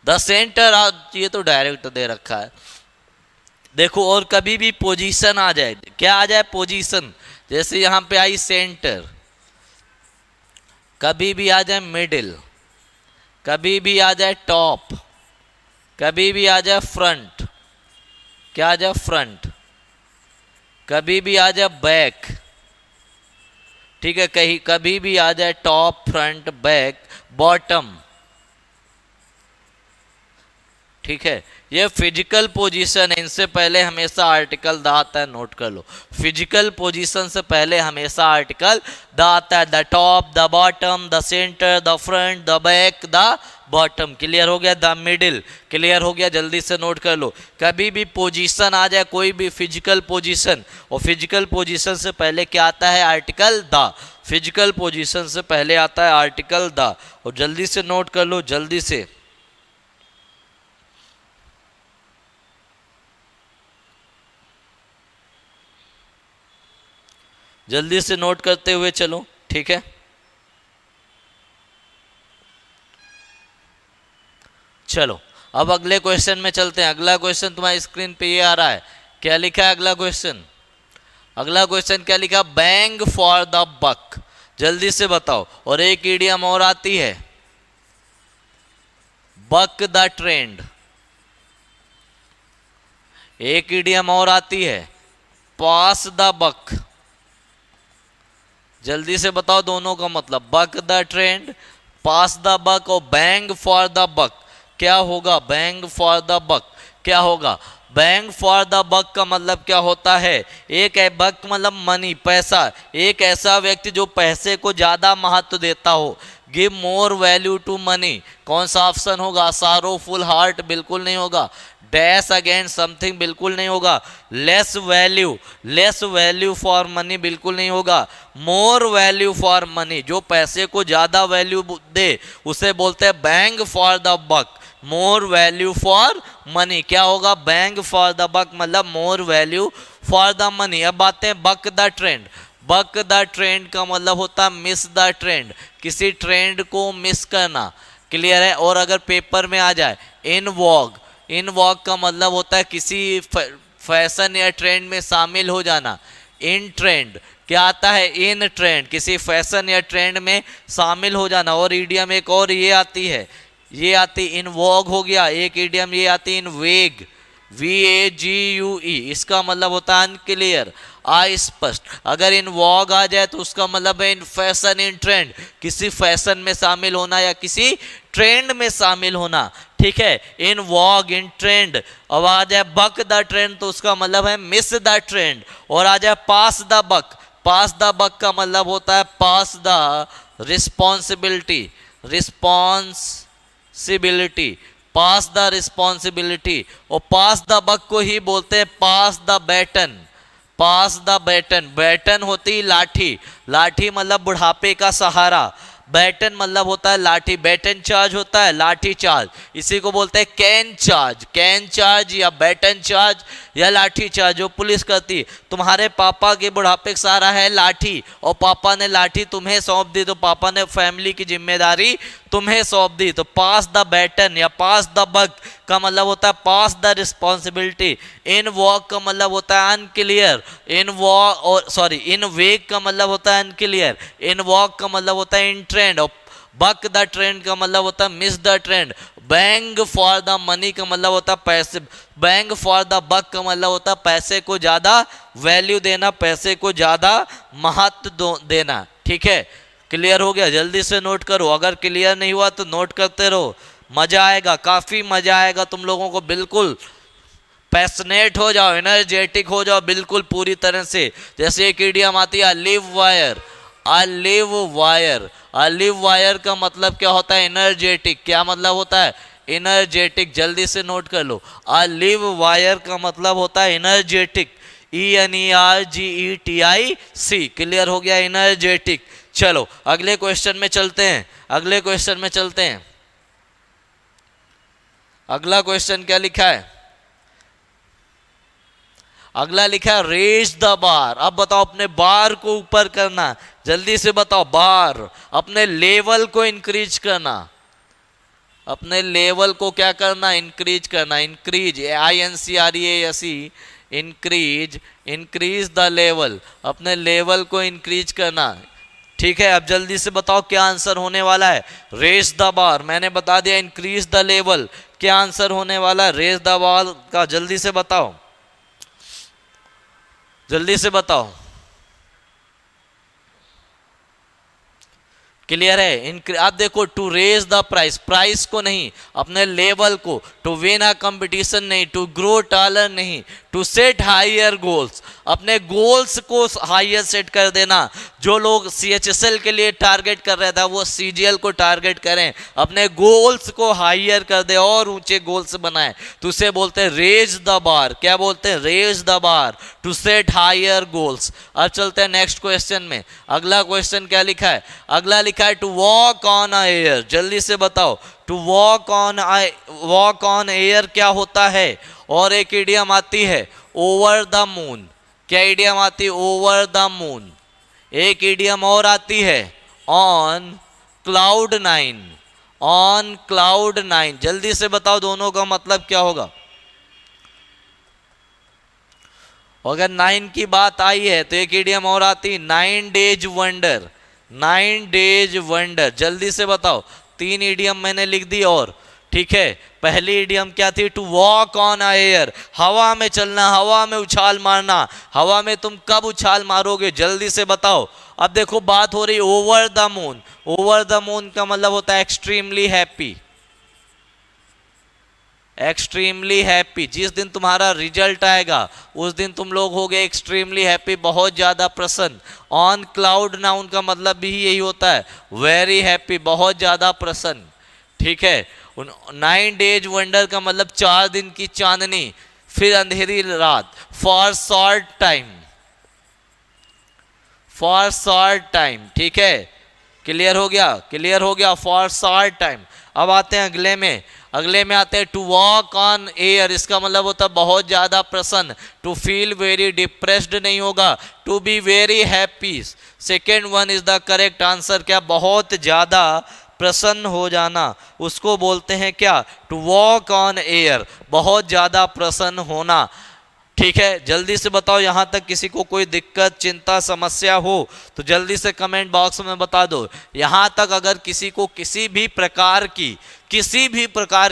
द सेंटर ऑफ, ये तो डायरेक्ट दे रखा है। देखो, और कभी भी पोजीशन आ जाए, क्या आ जाए? पोजीशन। जैसे यहां पे आई सेंटर, कभी भी आ जाए मिडिल, कभी भी आ जाए टॉप, कभी भी आ जाए फ्रंट। क्या आ जाए? फ्रंट। कभी भी आ जाए बैक, ठीक है, कहीं कभी भी आ जाए टॉप, फ्रंट, बैक, बॉटम, ठीक है, ये फिजिकल पोजीशन है। इनसे पहले हमेशा आर्टिकल द आता है, नोट कर लो। फिजिकल पोजीशन से पहले हमेशा आर्टिकल द आता है। The top, the bottom, the centre, the front, the back, the bottom. Clear हो गया? The middle. क्लियर हो गया? जल्दी से नोट कर लो। कभी भी पोजीशन आ जाए, कोई भी फिजिकल पोजीशन, और फिजिकल पोजीशन से पहले क्या आता है? Article the. फिजिकल पोजीशन से पहले आता है आर्टिकल द। और जल्दी से नोट कर लो, जल्दी से। जल्दी से नोट करते हुए चलो, ठीक है। चलो अब अगले क्वेश्चन में चलते हैं। अगला क्वेश्चन तुम्हारी स्क्रीन पे ये आ रहा है। क्या लिखा है अगला क्वेश्चन? अगला क्वेश्चन क्या लिखा? Bang for the buck. जल्दी से बताओ। और एक इडियम और आती है, बक द ट्रेंड। एक इडियम और आती है, पास द बक। जल्दी से बताओ दोनों का मतलब। Buck the trend, pass the buck और बैंग फॉर द बक। क्या होगा? बैंग फॉर द बक क्या होगा? बैंग फॉर द बक का मतलब क्या होता है? एक है बक मतलब मनी, पैसा। एक ऐसा व्यक्ति जो पैसे को ज्यादा महत्व देता हो। Give more value to money. कौन सा ऑप्शन होगा? सारोफुल हार्ट बिल्कुल नहीं होगा। डैश अगेंस्ट समथिंग बिल्कुल नहीं होगा। लेस वैल्यू फॉर मनी बिल्कुल नहीं होगा। मोर वैल्यू फॉर मनी, जो पैसे को ज्यादा वैल्यू दे उसे बोलते हैं bang for the buck. More value for money क्या होगा? बैंग फॉर द बक मतलब more value for the money. अब आते हैं buck the trend. Buck the trend का मतलब होता है मिस द ट्रेंड, किसी ट्रेंड को मिस करना। क्लियर है? और अगर पेपर में आ जाए इन वॉग, इन वॉग का मतलब होता है किसी फैशन या ट्रेंड में शामिल हो जाना। इन ट्रेंड क्या आता है? इन ट्रेंड, किसी फैशन या ट्रेंड में शामिल हो जाना। और ईडियम एक और ये आती है, ये आती इन वॉग हो गया। एक ईडियम ये आती इन वेग, VAGUE। इसका मतलब होता है अनक्लियर, अस्पष्ट। अगर इन वॉग आ जाए तो उसका मतलब है इन फैशन, इन ट्रेंड, किसी फैशन में शामिल होना या किसी ट्रेंड में शामिल होना। ठीक है? इन वॉग, इन ट्रेंड। अब आ जाए बक द ट्रेंड तो उसका मतलब है मिस द ट्रेंड। और आ जाए पास द बक, पास द बक का मतलब होता है pass the responsibility, responsibility, pass the responsibility. और पास द बक को ही बोलते हैं pass the baton, pass the baton. Baton होती लाठी, लाठी मतलब बुढ़ापे का सहारा। बैटन मतलब होता है लाठी। बैटन चार्ज होता है लाठी चार्ज, इसी को बोलते हैं कैन चार्ज। कैन चार्ज या बैटन चार्ज या लाठी चार्ज जो पुलिस करती है। तुम्हारे पापा के बुढ़ापे का सहारा है लाठी, और पापा ने लाठी तुम्हें सौंप दी तो पापा ने फैमिली की जिम्मेदारी तुम्हें सौंप दी। तो पास द बैटन या पास द बक का मतलब होता है pass the responsibility. In walk का मतलब होता है अनक्लियर। इन वॉक और सॉरी इन वेग का मतलब होता है अनक्लियर। इन वॉक का मतलब होता है इन ट्रेंड। और बक द ट्रेंड का मतलब होता है miss the trend. Bang for the money का मतलब होता है पैसे। बैंग फॉर द बक का मतलब होता है पैसे को ज्यादा वैल्यू देना, पैसे को ज्यादा महत्व देना। ठीक है? क्लियर हो गया? जल्दी से नोट करो। अगर क्लियर नहीं हुआ तो नोट करते रहो, मजा आएगा, काफी मजा आएगा तुम लोगों को। बिल्कुल पैशनेट हो जाओ, एनर्जेटिक हो जाओ बिल्कुल पूरी तरह से। जैसे एक इडियम आती है live wire, live wire. Live wire का मतलब क्या होता है? एनर्जेटिक। क्या मतलब होता है? एनर्जेटिक। जल्दी से नोट कर लो। लिव वायर का मतलब होता है एनर्जेटिक, ENERGETIC। क्लियर हो गया? एनर्जेटिक। चलो अगले क्वेश्चन में चलते हैं, अगले क्वेश्चन में चलते हैं। अगला क्वेश्चन क्या लिखा है? अगला लिखा है रेज द बार। अब बताओ, अपने बार को ऊपर करना। जल्दी से बताओ। बार, अपने लेवल को इंक्रीज करना। अपने लेवल को क्या करना? इंक्रीज करना। Increase, INCREASE, increase, increase the level. अपने लेवल को इंक्रीज करना। ठीक है? अब जल्दी से बताओ क्या आंसर होने वाला है? Raise the bar. मैंने बता दिया इंक्रीज द लेवल। क्या आंसर होने वाला है रेज द बार का? जल्दी से बताओ। जल्दी से बताओ। क्लियर है? अब देखो, to raise the price, price को नहीं, अपने लेवल को, टू विन अ कंपटीशन नहीं, टू ग्रो टालर नहीं, टू सेट हायर गोल्स, अपने गोल्स को हायर सेट कर देना। जो लोग CHSL के लिए टारगेट कर रहे थे वो CGL को टारगेट करें, अपने गोल्स को हायर कर दे और ऊंचे गोल्स बनाए, तो उसे बोलते हैं रेज द बार। क्या बोलते हैं? Raise the bar, to set higher goals. अब चलते हैं नेक्स्ट क्वेश्चन में। अगला क्वेश्चन क्या लिखा है? अगला लिखा है टू वॉक ऑन एयर। जल्दी से बताओ, टू वॉक ऑन एयर क्या होता है? और एक इडियम आती है ओवर द मून। क्या इडियम आती है? Over the moon. एक इडियम और आती है on cloud nine. On cloud nine, जल्दी से बताओ दोनों का मतलब क्या होगा? अगर 9 की बात आई है तो एक इडियम और आती, 9 डेज वंडर। 9 डेज वंडर, जल्दी से बताओ। 3 इडियम मैंने लिख दी और, ठीक है। पहली इडियम क्या थी? टू वॉक ऑन एयर, हवा में चलना, हवा में उछाल मारना। हवा में तुम कब उछाल मारोगे? जल्दी से बताओ। अब देखो बात हो रही over the moon. Over the moon का मतलब होता है एक्सट्रीमली हैप्पी। एक्सट्रीमली हैप्पी, जिस दिन तुम्हारा रिजल्ट आएगा उस दिन तुम लोग होगे एक्सट्रीमली हैप्पी, बहुत ज्यादा प्रसन्न। ऑन क्लाउड नाउन का मतलब भी यही होता है, वेरी हैप्पी, बहुत ज्यादा प्रसन्न, ठीक है। 9 डेज वंडर का मतलब 4 दिन की चांदनी, फिर अंधेरी रात। For short time, for short time, ठीक है। क्लियर हो गया? क्लियर हो गया, फॉर शॉर्ट टाइम। अब आते हैं अगले में। अगले में आते हैं टू वॉक ऑन एयर, इसका मतलब होता है बहुत ज्यादा प्रसन्न। टू फील वेरी डिप्रेस्ड नहीं होगा, to be very happy. Second one is the correct answer. क्या? बहुत ज्यादा प्रसन्न हो जाना, उसको बोलते हैं क्या? टू वॉक ऑन एयर, बहुत ज्यादा प्रसन्न होना, ठीक है। जल्दी से बताओ, यहां तक किसी को कोई दिक्कत, चिंता, समस्या हो तो जल्दी से कमेंट बॉक्स में बता दो। यहां तक अगर किसी को किसी भी प्रकार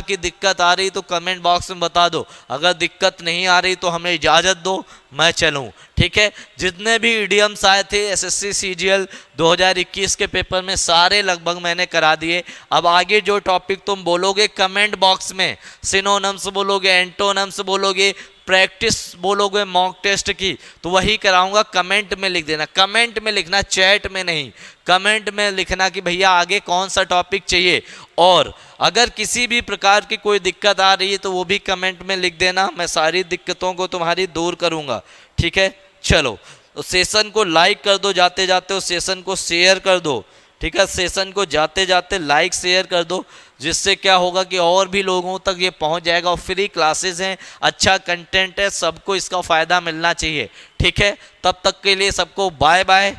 की दिक्कत आ रही तो कमेंट बॉक्स में बता दो। अगर दिक्कत नहीं आ रही तो हमें इजाजत दो, मैं चलूं, ठीक है। जितने भी इडियम्स आए थे SSC CGL 2021 के पेपर में सारे लगभग मैंने करा दिए। अब आगे जो टॉपिक तुम बोलोगे कमेंट बॉक्स में, सिनोनिम्स बोलोगे, एंटोनिम्स बोलोगे, प्रैक्टिस बोलोगे मॉक टेस्ट की, तो वही कराऊंगा। कमेंट में लिख देना, कमेंट में लिखना, चैट में नहीं, कमेंट में लिखना कि भैया आगे कौन सा टॉपिक चाहिए। और अगर किसी भी प्रकार की कोई दिक्कत आ रही है तो वो भी कमेंट में लिख देना, मैं सारी दिक्कतों को तुम्हारी दूर करूंगा, ठीक है। चलो, तो सेशन को लाइक कर दो, जाते जाते उस सेशन को शेयर कर दो, ठीक है। सेशन को जाते जाते लाइक शेयर कर दो, जिससे क्या होगा कि और भी लोगों तक ये पहुंच जाएगा। और फ्री क्लासेस हैं, अच्छा कंटेंट है, सबको इसका फ़ायदा मिलना चाहिए, ठीक है। तब तक के लिए सबको बाय बाय,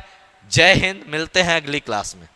जय हिंद, मिलते हैं अगली क्लास में।